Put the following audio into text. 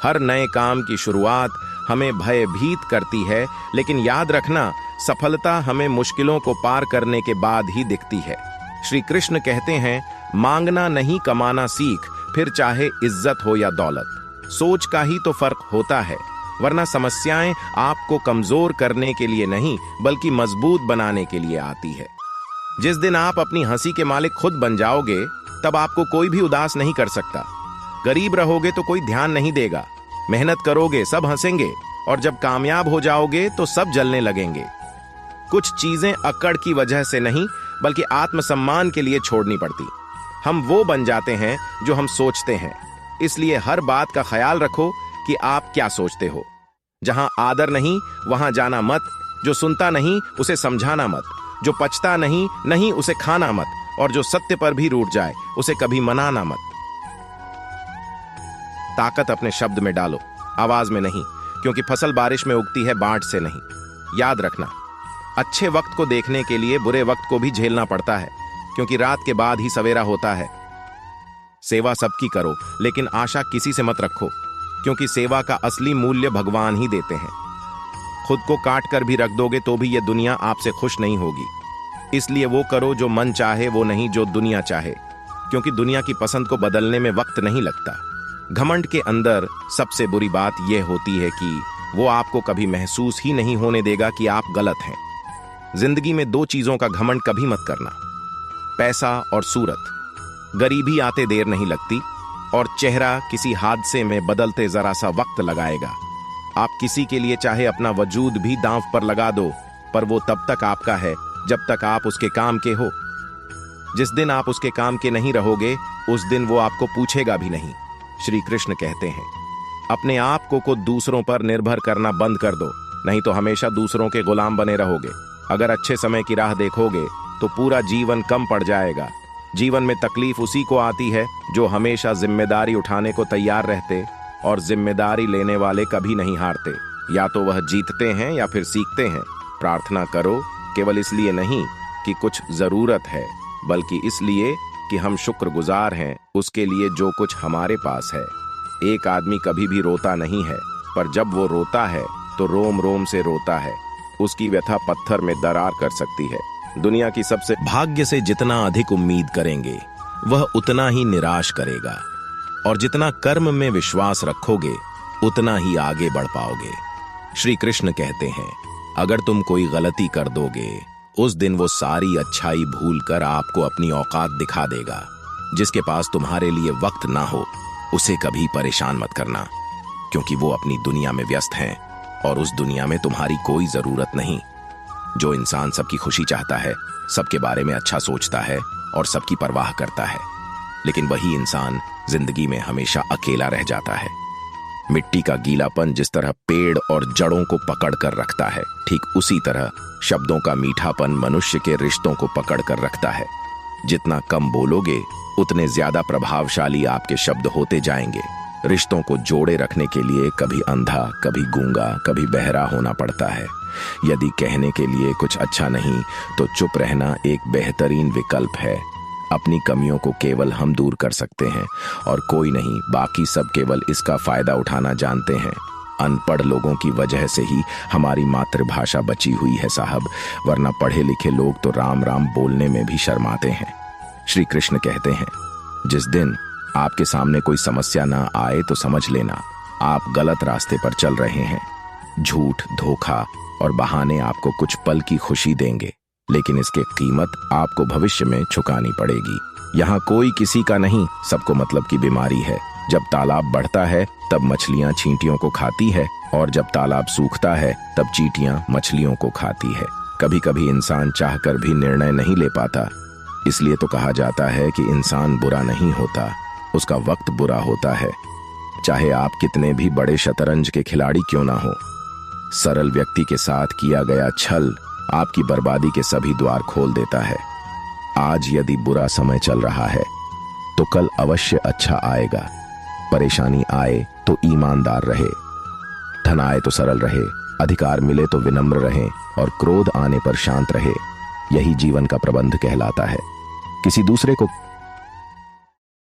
हर नए काम की शुरुआत हमें भयभीत करती है, लेकिन याद रखना, सफलता हमें मुश्किलों को पार करने के बाद ही दिखती है। श्री कृष्ण कहते हैं, मांगना नहीं कमाना सीख, फिर चाहे इज्जत हो या दौलत। सोच का ही तो फर्क होता है, वरना समस्याएं आपको कमजोर करने के लिए नहीं बल्कि मजबूत बनाने के लिए आती है। जिस दिन आप अपनी हंसी के मालिक खुद बन जाओगे, तब आपको कोई भी उदास नहीं कर सकता। गरीब रहोगे तो कोई ध्यान नहीं देगा, मेहनत करोगे सब हंसेंगे, और जब कामयाब हो जाओगे तो सब जलने लगेंगे। कुछ चीजें अकड़ की वजह से नहीं बल्कि आत्मसम्मान के लिए छोड़नी पड़ती। हम वो बन जाते हैं जो हम सोचते हैं, इसलिए हर बात का ख्याल रखो कि आप क्या सोचते हो। जहां आदर नहीं वहां जाना मत, जो सुनता नहीं उसे समझाना मत, जो पचता नहीं उसे खाना मत, और जो सत्य पर भी रूठ जाए उसे कभी मनाना मत। ताकत अपने शब्द में डालो, आवाज में नहीं, क्योंकि फसल बारिश में उगती है, बाढ़ से नहीं। याद रखना, अच्छे वक्त को देखने के लिए बुरे वक्त को भी झेलना पड़ता है, क्योंकि रात के बाद ही सवेरा होता है। सेवा सबकी करो, लेकिन आशा किसी से मत रखो, क्योंकि सेवा का असली मूल्य भगवान ही देते हैं। खुद को काट कर भी रख दोगे तो भी यह दुनिया आपसे खुश नहीं होगी। इसलिए वो करो जो मन चाहे, वो नहीं जो दुनिया चाहे, क्योंकि दुनिया की पसंद को बदलने में वक्त नहीं लगता। घमंड के अंदर सबसे बुरी बात यह होती है कि वो आपको कभी महसूस ही नहीं होने देगा कि आप गलत हैं। जिंदगी में दो चीजों का घमंड कभी मत करना, पैसा और सूरत। गरीबी आते देर नहीं लगती, और चेहरा किसी हादसे में बदलते जरा सा वक्त लगाएगा। आप किसी के लिए चाहे अपना वजूद भी दांव पर लगा दो, पर वो तब तक आपका है जब तक आप उसके काम के हो। जिस दिन आप उसके काम के नहीं रहोगे, उस दिन वो आपको पूछेगा भी नहीं। श्री कृष्ण कहते हैं, अपने आप को दूसरों पर निर्भर करना बंद कर दो, नहीं तो हमेशा दूसरों के गुलाम बने रहोगे। अगर अच्छे समय की राह देखोगे तो पूरा जीवन कम पड़ जाएगा। जीवन में तकलीफ उसी को आती है जो हमेशा जिम्मेदारी उठाने को तैयार रहते, और जिम्मेदारी लेने वाले कभी नहीं हारते। या तो वह जीतते हैं या फिर सीखते हैं। प्रार्थना करो, केवल इसलिए नहीं कि कुछ जरूरत है, बल्कि इसलिए कि हम शुक्रगुजार हैं उसके लिए जो कुछ हमारे पास है। एक आदमी कभी भी रोता नहीं है, पर जब वो रोता है तो रोम रोम से रोता है। उसकी व्यथा पत्थर में दरार कर सकती है। दुनिया की सबसे भाग्य से जितना अधिक उम्मीद करेंगे, वह उतना ही निराश करेगा, और जितना कर्म में विश्वास रखोगे उतना ही आगे बढ़ पाओगे। श्री कृष्ण कहते हैं, अगर तुम कोई गलती कर दोगे, उस दिन वो सारी अच्छाई भूलकर आपको अपनी औकात दिखा देगा। जिसके पास तुम्हारे लिए वक्त ना हो, उसे कभी परेशान मत करना, क्योंकि वो अपनी दुनिया में व्यस्त हैं और उस दुनिया में तुम्हारी कोई जरूरत नहीं। जो इंसान सबकी खुशी चाहता है, सबके बारे में अच्छा सोचता है और सबकी परवाह करता है, लेकिन वही इंसान जिंदगी में हमेशा अकेला रह जाता है। मिट्टी का गीलापन जिस तरह पेड़ और जड़ों को पकड़ कर रखता है, ठीक उसी तरह शब्दों का मीठापन मनुष्य के रिश्तों को पकड़ कर रखता है। जितना कम बोलोगे, उतने ज्यादा प्रभावशाली आपके शब्द होते जाएंगे। रिश्तों को जोड़े रखने के लिए कभी अंधा, कभी गूंगा, कभी बहरा होना पड़ता है। यदि कहने के लिए कुछ अच्छा नहीं, तो चुप रहना एक बेहतरीन विकल्प है। अपनी कमियों को केवल हम दूर कर सकते हैं और कोई नहीं, बाकी सब केवल इसका फायदा उठाना जानते हैं। अनपढ़ लोगों की वजह से ही हमारी मातृभाषा बची हुई है साहब, वरना पढ़े लिखे लोग तो राम राम बोलने में भी शर्माते हैं। श्री कृष्ण कहते हैं, जिस दिन आपके सामने कोई समस्या ना आए तो समझ लेना आप गलत रास्ते पर चल रहे हैं। झूठ, धोखा और बहाने आपको कुछ पल की खुशी देंगे, लेकिन इसकी कीमत आपको भविष्य में चुकानी पड़ेगी। यहाँ कोई किसी का नहीं, सबको मतलब की बीमारी है। जब तालाब बढ़ता है तब मछलियाँ चींटियों को खाती है, और जब तालाब सूखता है तब चींटियाँ मछलियों को खाती है। कभी कभी इंसान चाहकर भी निर्णय नहीं ले पाता, इसलिए तो कहा जाता है कि इंसान बुरा नहीं होता, उसका वक्त बुरा होता है। चाहे आप कितने भी बड़े शतरंज के खिलाड़ी क्यों ना हो, सरल व्यक्ति के साथ किया गया छल आपकी बर्बादी के सभी द्वार खोल देता है। आज यदि बुरा समय चल रहा है तो कल अवश्य अच्छा आएगा। परेशानी आए तो ईमानदार रहे, धन आए तो सरल रहे, अधिकार मिले तो विनम्र रहे, और क्रोध आने पर शांत रहे। यही जीवन का प्रबंध कहलाता है। किसी दूसरे को